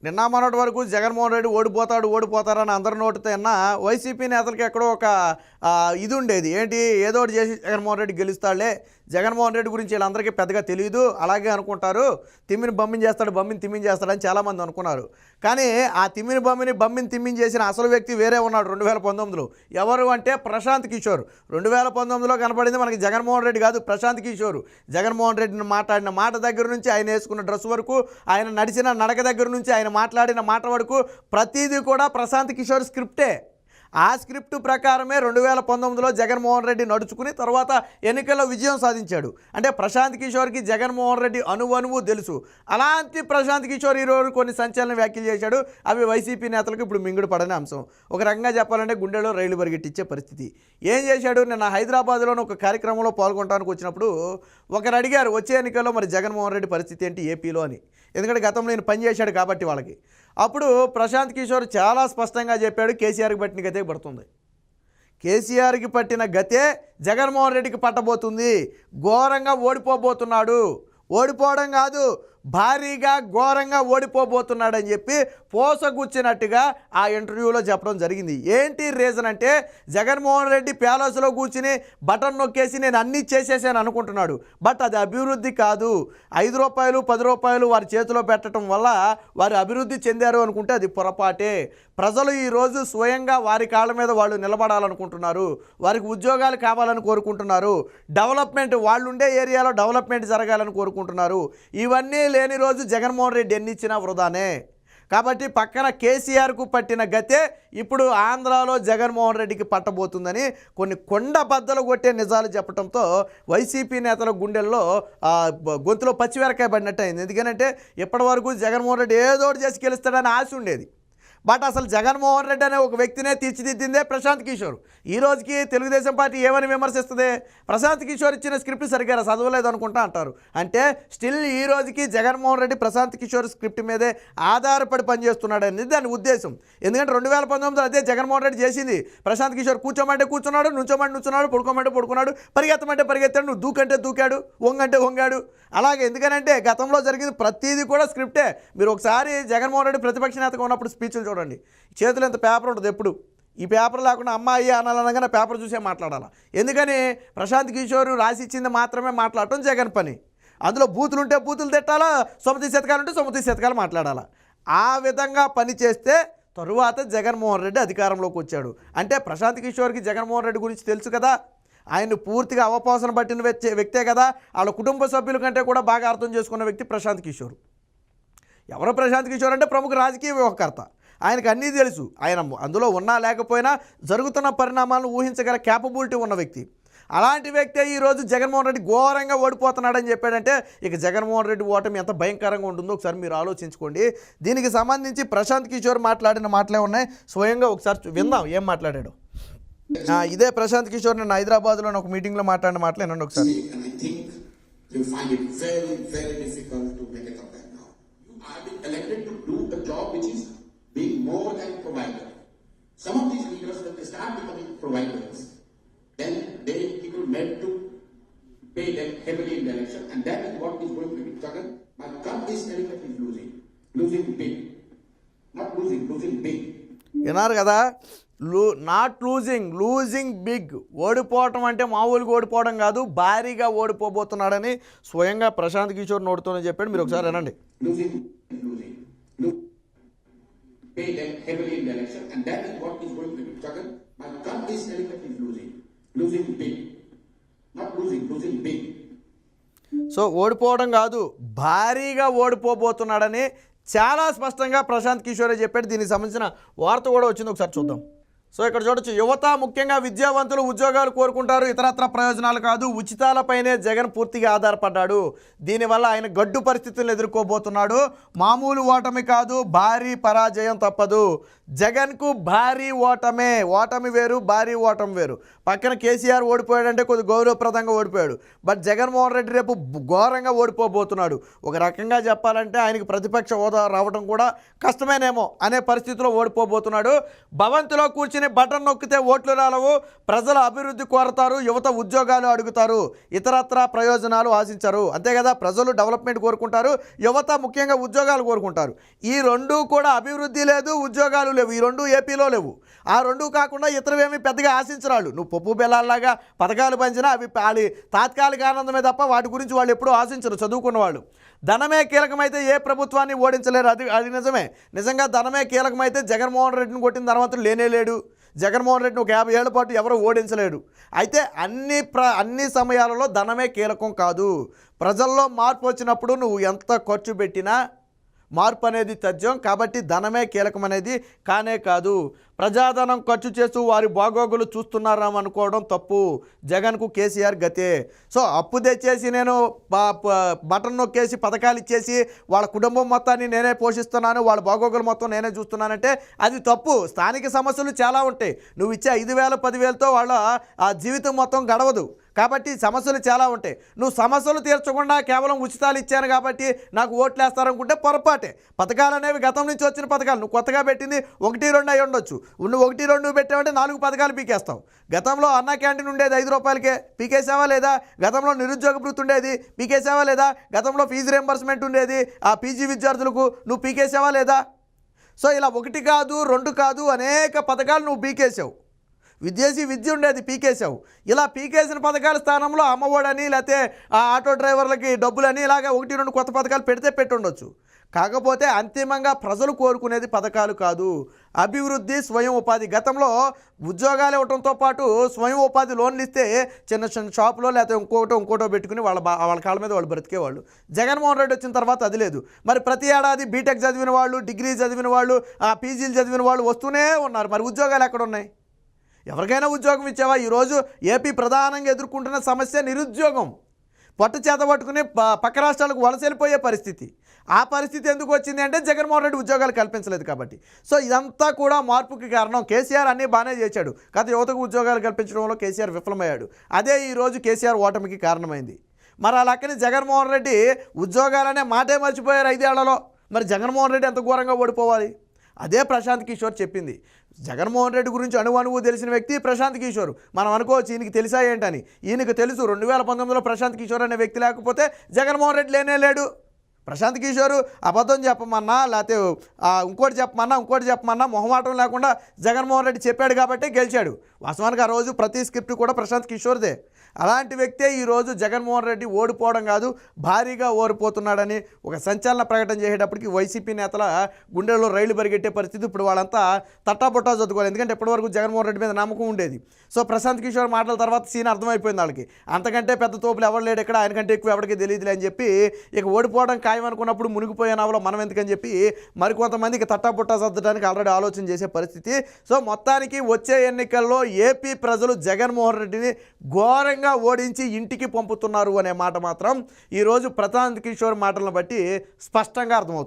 నిన్న మొన్నటి వరకు జగన్మోహన్ రెడ్డి ఓడిపోతారని అందరి నోటితో అన్న వైసీపీ నేతలకి ఎక్కడో ఒక ఇది ఉండేది, ఏంటి ఏదో ఒకటి చేసి జగన్మోహన్ రెడ్డి గెలుస్తాడులే, జగన్మోహన్ రెడ్డి గురించి వీళ్ళందరికీ పెద్దగా తెలియదు, అలాగే అనుకుంటారు, తిమ్మిని తిమ్మిని చేస్తాడని చాలామంది అనుకున్నారు. కానీ ఆ బమ్మిని తిమ్మిని చేసిన అసలు వ్యక్తి వేరే ఉన్నాడు 2019లో. ఎవరు అంటే ప్రశాంత్ కిషోర్. 2019లో కనపడింది మనకి జగన్మోహన్ రెడ్డి కాదు, ప్రశాంత్ కిషోర్. జగన్మోహన్ రెడ్డిని మాట్లాడిన మాట దగ్గర నుంచి, ఆయన వేసుకున్న డ్రెస్ వరకు, ఆయన నడిచిన నడక దగ్గర నుంచి, ఆయన మాట్లాడిన మాట వరకు ప్రతిదీ కూడా ప్రశాంత్ కిషోర్ స్క్రిప్టే. ఆ స్క్రిప్ట్ ప్రకారమే 2019లో జగన్మోహన్ రెడ్డి నడుచుకుని తర్వాత ఎన్నికల్లో విజయం సాధించాడు. అంటే ప్రశాంత్ కిషోర్కి జగన్మోహన్ రెడ్డి అణువణువు తెలుసు. అలాంటి ప్రశాంత్ కిషోర్ ఈరోజు కొన్ని సంచలన వ్యాఖ్యలు చేశాడు. అవి వైసీపీ నేతలకు ఇప్పుడు మింగుడు పడని అంశం. ఒక రకంగా చెప్పాలంటే గుండెలో రైలు పరిగెట్టించే పరిస్థితి. ఏం చేశాడు, నిన్న హైదరాబాద్లోని ఒక కార్యక్రమంలో పాల్గొనడానికి వచ్చినప్పుడు ఒకరు అడిగారు, వచ్చే ఎన్నికల్లో మరి జగన్మోహన్ రెడ్డి పరిస్థితి ఏంటి ఏపీలో అని. ఎందుకంటే గతంలో నేను పనిచేశాడు కాబట్టి వాళ్ళకి. అప్పుడు ప్రశాంత్ కిషోర్ చాలా స్పష్టంగా చెప్పాడు, కేసీఆర్కి పట్టిన గతే పడుతుంది, కేసీఆర్కి పట్టిన గతే జగన్మోహన్ రెడ్డికి పట్టబోతుంది, ఘోరంగా ఓడిపోబోతున్నాడు, ఓడిపోవడం కాదు భారీగా ఘోరంగా ఓడిపోబోతున్నాడని చెప్పి పోసగుచ్చినట్టుగా ఆ ఇంటర్వ్యూలో చెప్పడం జరిగింది. ఏంటి రీజన్ అంటే, జగన్మోహన్ రెడ్డి ప్యాలెస్లో కూర్చుని బటన్ నొక్కేసి నేను అన్నీ చేసేసాను అనుకుంటున్నాడు. బట్ అది అభివృద్ధి కాదు. 5 రూపాయలు 10 రూపాయలు వారి చేతిలో పెట్టడం వల్ల వారు అభివృద్ధి చెందారు అనుకుంటే అది పొరపాటే. ప్రజలు ఈరోజు స్వయంగా వారి కాళ్ళ మీద వాళ్ళు నిలబడాలనుకుంటున్నారు, వారికి ఉద్యోగాలు కావాలని కోరుకుంటున్నారు, డెవలప్మెంట్ వాళ్ళు ఉండే ఏరియాలో డెవలప్మెంట్ జరగాలని కోరుకుంటున్నారు. ఇవన్నీ లేని రోజు జగన్మోహన్ రెడ్డి ఎన్ని ఇచ్చినా వృధానే. కాబట్టి పక్కన కేసీఆర్కు పట్టిన గతే ఇప్పుడు ఆంధ్రాలో జగన్మోహన్ రెడ్డికి పట్టబోతుందని కొన్ని కొండ బద్దలు కొట్టే నిజాలు చెప్పడంతో వైసీపీ నేతల గుండెల్లో గొంతులో పచ్చిమిరకాయ పడినట్టు అయింది. ఎందుకంటే ఇప్పటివరకు జగన్మోహన్ రెడ్డి ఏదో ఒకటి చేసి గెలుస్తాడని ఆశ ఉండేది. బట్ అసలు జగన్మోహన్ రెడ్డి అనే ఒక వ్యక్తినే తీర్చిదిద్దిందే ప్రశాంత్ కిషోర్. ఈ రోజుకి తెలుగుదేశం పార్టీ ఏమని విమర్శిస్తుంది, ప్రశాంత్ కిషోర్ ఇచ్చిన స్క్రిప్ట్ సరిగ్గా చదవలేదు అనుకుంటా అంటారు. అంటే స్టిల్ ఈ రోజుకి జగన్మోహన్ రెడ్డి ప్రశాంత్ కిషోర్ స్క్రిప్ట్ మీదే ఆధారపడి పనిచేస్తున్నాడు అనేది దాని ఉద్దేశం. ఎందుకంటే 2019లో అదే జగన్మోహన్ రెడ్డి చేసింది. ప్రశాంత్ కిషోర్ కూర్చోమంటే కూర్చున్నాడు, నుంచోమంటే పడుకోమంటే పడుకున్నాడు, పరిగెత్తమంటే పరిగెత్తాడు, నువ్వు దూకంటే దూకాడు, వంగంటే వంగాడు. అలాగే ఎందుకనంటే గతంలో జరిగింది ప్రతిదీ కూడా స్క్రిప్టే. మీరు ఒకసారి జగన్మోహన్ రెడ్డి ప్రతిపక్ష నేతగా ఉన్నప్పుడు స్పీచ్లు చూడండి, చేతులు ఎంత పేపర్ ఉంటుంది ఎప్పుడు. ఈ పేపర్ లేకుండా అమ్మాయి అనాలనగానే పేపర్ చూసే మాట్లాడాలి. ఎందుకని, ప్రశాంత్ కిషోర్ రాసి ఇచ్చింది మాత్రమే మాట్లాడటం జగన్ పని. అందులో బూతులు ఉంటే బూతులు తిట్టాలా, సొమతి శతకాలు ఉంటే సొమతి శతకాలు మాట్లాడాలా. ఆ విధంగా పని చేస్తే తరువాత జగన్మోహన్ రెడ్డి అధికారంలోకి వచ్చాడు. అంటే ప్రశాంత్ కిషోర్కి జగన్మోహన్ రెడ్డి గురించి తెలుసు కదా, ఆయన్ని పూర్తిగా అవపోసన పట్టిన వ్యక్తే కదా, వాళ్ళ కుటుంబ సభ్యుల కంటే కూడా బాగా అర్థం చేసుకున్న వ్యక్తి ప్రశాంత్ కిషోర్. ఎవరో ప్రశాంత్ కిషోర్ అంటే ప్రముఖ రాజకీయ వ్యవహారకర్త, ఆయనకు అన్నీ తెలుసు. ఆయన అందులో ఉన్నా లేకపోయినా జరుగుతున్న పరిణామాలను ఊహించగల క్యాపబిలిటీ ఉన్న వ్యక్తి. అలాంటి వ్యక్తే ఈరోజు జగన్మోహన్ రెడ్డి ఘోరంగా ఓడిపోతున్నాడని చెప్పాడంటే ఇక జగన్మోహన్ రెడ్డి ఓటమి ఎంత భయంకరంగా ఉంటుందో ఒకసారి మీరు ఆలోచించుకోండి. దీనికి సంబంధించి ప్రశాంత్ కిషోర్ మాట్లాడిన మాటలే ఉన్నాయి, స్వయంగా ఒకసారి విందాం ఏం మాట్లాడాడు. ఇదే ప్రశాంత్ కిషోర్ నిన్న హైదరాబాద్లో ఒక మీటింగ్లో మాట్లాడిన మాటలు వినండి ఒకసారి. being more than provider. Some of these leaders, when they start becoming providers, then people meant to pay them heavily in the election, and that is what is going to be struggled. My gut is telling that he's losing big, not losing big. విన్నారు కదా, not losing big. ఓడిపోవటం అంటే మామూలుగా ఓడిపోవడం కాదు, భారీగా ఓడిపోబోతున్నాడని స్వయంగా ప్రశాంత్ కిషోర్ నోడుతూనే చెప్పాడు. మీరు ఒకసారి వినండి. Pay them heavily in the election, and that is what is going to be struggled. My gut is telling that he's losing big, not losing big. So ఓడిపోవడం కాదు, భారీగా ఓడిపోబోతున్నాడని చాలా స్పష్టంగా ప్రశాంత్ కిషోరే చెప్పాడు. దీనికి సంబంధించిన వార్త కూడా వచ్చింది, ఒకసారి చూద్దాం. సో ఇక్కడ చూడొచ్చు, యువత ముఖ్యంగా విద్యావంతులు ఉద్యోగాలు కోరుకుంటారు, ఇతరత్ర ప్రయోజనాలు కాదు, ఉచితాలపైనే జగన్ పూర్తిగా ఆధారపడ్డాడు. దీనివల్ల ఆయన గడ్డు పరిస్థితులను ఎదుర్కోబోతున్నాడు. మామూలు ఓటమి కాదు, భారీ పరాజయం తప్పదు. జగన్కు భారీ ఓటమి వేరు, భారీ ఓటమి వేరు. పక్కన కేసీఆర్ ఓడిపోయాడంటే కొద్ది గౌరవప్రదంగా ఓడిపోయాడు. బట్ జగన్మోహన్ రెడ్డి రేపు ఘోరంగా ఓడిపోబోతున్నాడు. ఒక రకంగా చెప్పాలంటే ఆయనకు ప్రతిపక్ష హోదా రావడం కూడా కష్టమేనేమో అనే పరిస్థితిలో ఓడిపోబోతున్నాడు. భవంతిలో కూర్చుని అంతేగాని బటన్ నొక్కితే ఓట్లు రాలవు, ప్రజల అభివృద్ధి కోరతారు, యువత ఉద్యోగాలు అడుగుతారు, ఇతరత్రా ప్రయోజనాలు ఆశించరు. అంతే కదా, ప్రజలు డెవలప్మెంట్ కోరుకుంటారు, యువత ముఖ్యంగా ఉద్యోగాలు కోరుకుంటారు. ఈ రెండూ కూడా అభివృద్ధి లేదు, ఉద్యోగాలు లేవు, ఈ రెండు ఏపీలో లేవు. ఆ రెండూ కాకుండా ఇతరవేమీ పెద్దగా ఆశించరాళ్ళు. నువ్వు పప్పు బెల్లాల్లాగా పథకాలు పంచినా అవి తాత్కాలిక ఆనందమే తప్ప వాటి గురించి వాళ్ళు ఎప్పుడూ ఆశించరు చదువుకున్న వాళ్ళు. ధనమే కీలకమైతే ఏ ప్రభుత్వాన్ని ఓడించలేరు. అది నిజమే. నిజంగా ధనమే కీలకమైతే జగన్మోహన్ రెడ్డిని కొట్టిన తర్వాత లేనే లేడు. జగన్మోహన్ రెడ్డిని ఒక 50 ఏళ్ల పాటు ఎవరు ఓడించలేడు. అయితే అన్ని సమయాలలో ధనమే కీలకం కాదు. ప్రజల్లో మార్పు వచ్చినప్పుడు నువ్వు ఎంత ఖర్చు పెట్టినా మార్పు అనేది తథ్యం. కాబట్టి ధనమే కీలకమనేది కానే కాదు. ప్రజాధనం ఖర్చు చేస్తూ వారి బాగోగులు చూస్తున్నారనుకోవడం తప్పు. జగన్కు కేసీఆర్ గతే. సో అప్పు తెచ్చేసి నేను బటన్ నొక్కేసి పథకాలు ఇచ్చేసి వాళ్ళ కుటుంబం మొత్తాన్ని నేనే పోషిస్తున్నాను, వాళ్ళ బాగోగులు మొత్తం నేనే చూస్తున్నానంటే అది తప్పు. స్థానిక సమస్యలు చాలా ఉంటాయి. నువ్వు ఇచ్చే 5,000 10,000తో వాళ్ళ జీవితం మొత్తం గడవదు. కాబట్టి సమస్యలు చాలా ఉంటాయి. నువ్వు సమస్యలు తీర్చకుండా కేవలం ఉచితాలు ఇచ్చాను కాబట్టి నాకు ఓట్లు వేస్తారనుకుంటే పొరపాటే. పథకాలు అనేవి గతం నుంచి వచ్చిన పథకాలు. నువ్వు కొత్తగా పెట్టింది 1 2 అయి ఉండొచ్చు. నువ్వు 1 2 పెట్టావంటే 4 పథకాలు పీకేస్తావు. గతంలో అన్నా క్యాంటీన్ ఉండేది 5 రూపాయలకే, పీకేసావా లేదా? గతంలో నిరుద్యోగ భృతి ఉండేది, పీకేసావా లేదా? గతంలో ఫీజు రియంబర్స్మెంట్ ఉండేది ఆ పీజీ విద్యార్థులకు, నువ్వు పీకేసావా లేదా? సో ఇలా 1 కాదు 2 కాదు అనేక పథకాలు నువ్వు పీకేసావు. విదేశీ విద్య ఉండేది, పీకేసావు. ఇలా పీకేసిన పథకాల స్థానంలో అమ్మఒడని లేకపోతే ఆ ఆటో డ్రైవర్లకి డబ్బులని ఇలాగ 1 2 కొత్త పథకాలు పెట్టుండొచ్చు. కాకపోతే అంతిమంగా ప్రజలు కోరుకునేది పథకాలు కాదు, అభివృద్ధి, స్వయం ఉపాధి. గతంలో ఉద్యోగాలు ఇవ్వడంతో పాటు స్వయం ఉపాధి లోన్లు ఇస్తే చిన్న చిన్న షాపులో లేకపోతే ఇంకోటో పెట్టుకుని వాళ్ళ కాళ్ళ మీద వాళ్ళు బ్రతికేవాళ్ళు. జగన్మోహన్ రెడ్డి వచ్చిన తర్వాత అది లేదు. మరి ప్రతి ఏడాది బీటెక్ చదివిన వాళ్ళు, డిగ్రీ చదివిన వాళ్ళు, పీజీలు చదివిన వాళ్ళు వస్తూనే ఉన్నారు. మరి ఉద్యోగాలు ఎక్కడ ఉన్నాయి? ఎవరికైనా ఉద్యోగం ఇచ్చావా? ఈరోజు ఏపీ ప్రధానంగా ఎదుర్కొంటున్న సమస్య నిరుద్యోగం. పొట్ట చేత పట్టుకుని పక్క రాష్ట్రాలకు వలస వెళ్ళిపోయే పరిస్థితి. ఆ పరిస్థితి ఎందుకు వచ్చింది అంటే జగన్మోహన్ రెడ్డి ఉద్యోగాలు కల్పించలేదు కాబట్టి. సో ఇదంతా కూడా మార్పుకి కారణం. కేసీఆర్ అన్నీ బాగానే చేశాడు, కాదు యువతకు ఉద్యోగాలు కల్పించడంలో కేసీఆర్ విఫలమయ్యాడు. అదే ఈరోజు కేసీఆర్ ఓటమికి కారణమైంది. మరి అలాగని జగన్మోహన్ రెడ్డి ఉద్యోగాలనే మాటే మర్చిపోయారు 5 ఏళ్లలో. మరి జగన్మోహన్ రెడ్డి ఎంత ఘోరంగా ఓడిపోవాలి? అదే ప్రశాంత్ కిషోర్ చెప్పింది. జగన్మోహన్ రెడ్డి గురించి అణువణువు తెలిసిన వ్యక్తి ప్రశాంత్ కిషోర్. మనం అనుకోవచ్చు ఈయనకి తెలుసా ఏంటని. ఈయనకు తెలుసు 2019లో ప్రశాంత్ కిషోర్ అనే వ్యక్తి లేకపోతే జగన్మోహన్ రెడ్డి లేనే లేడు. ప్రశాంత్ కిషోర్ అబద్ధం చెప్పమన్నా లేకపోతే ఇంకోటి చెప్పమన్నా మొహమాటం లేకుండా జగన్మోహన్ రెడ్డి చెప్పాడు కాబట్టి గెలిచాడు. వాస్తవానికి ఆ రోజు ప్రతి స్క్రిప్ట్ కూడా ప్రశాంత్ కిషోర్దే. అలాంటి వ్యక్తే ఈరోజు జగన్మోహన్ రెడ్డి ఓడిపోవడం కాదు, భారీగా ఓడిపోతున్నాడని ఒక సంచలన ప్రకటన చేసేటప్పటికి వైసీపీ నేతల గుండెల్లో రైళ్లు పరిగెట్టే పరిస్థితి. ఇప్పుడు వాళ్ళంతా తట్టాబుట్టా చదువుకోవాలి. ఎందుకంటే ఇప్పటివరకు జగన్మోహన్ రెడ్డి మీద నమ్మకం ఉండేది. సో ప్రశాంత్ కిషోర్ మాటల తర్వాత సీన్ అర్థమైపోయింది వాళ్ళకి. అంతకంటే పెద్ద తోపులు ఎవరు లేడు ఇక్కడ, ఆయనకంటే ఎక్కువ ఎవరికి తెలియదులే అని చెప్పి ఇక ఓడిపోవడం ఖాయం అనుకున్నప్పుడు మునిగిపోయే నావలో మనం ఎందుకని చెప్పి మరికొంతమందికి తట్టాబుట్టా సర్దడానికి ఆల్రెడీ ఆలోచన చేసే పరిస్థితి. సో మొత్తానికి వచ్చే ఎన్నికల్లో ఏపీ ప్రజలు జగన్మోహన్ రెడ్డిని ఘోరంగా ఓడించి ఇంటికి పంపుతున్నారు అనే మాట మాత్రం ఈరోజు ప్రశాంత్ కిషోర్ మాటలను బట్టి స్పష్టంగా అర్థమవుతుంది.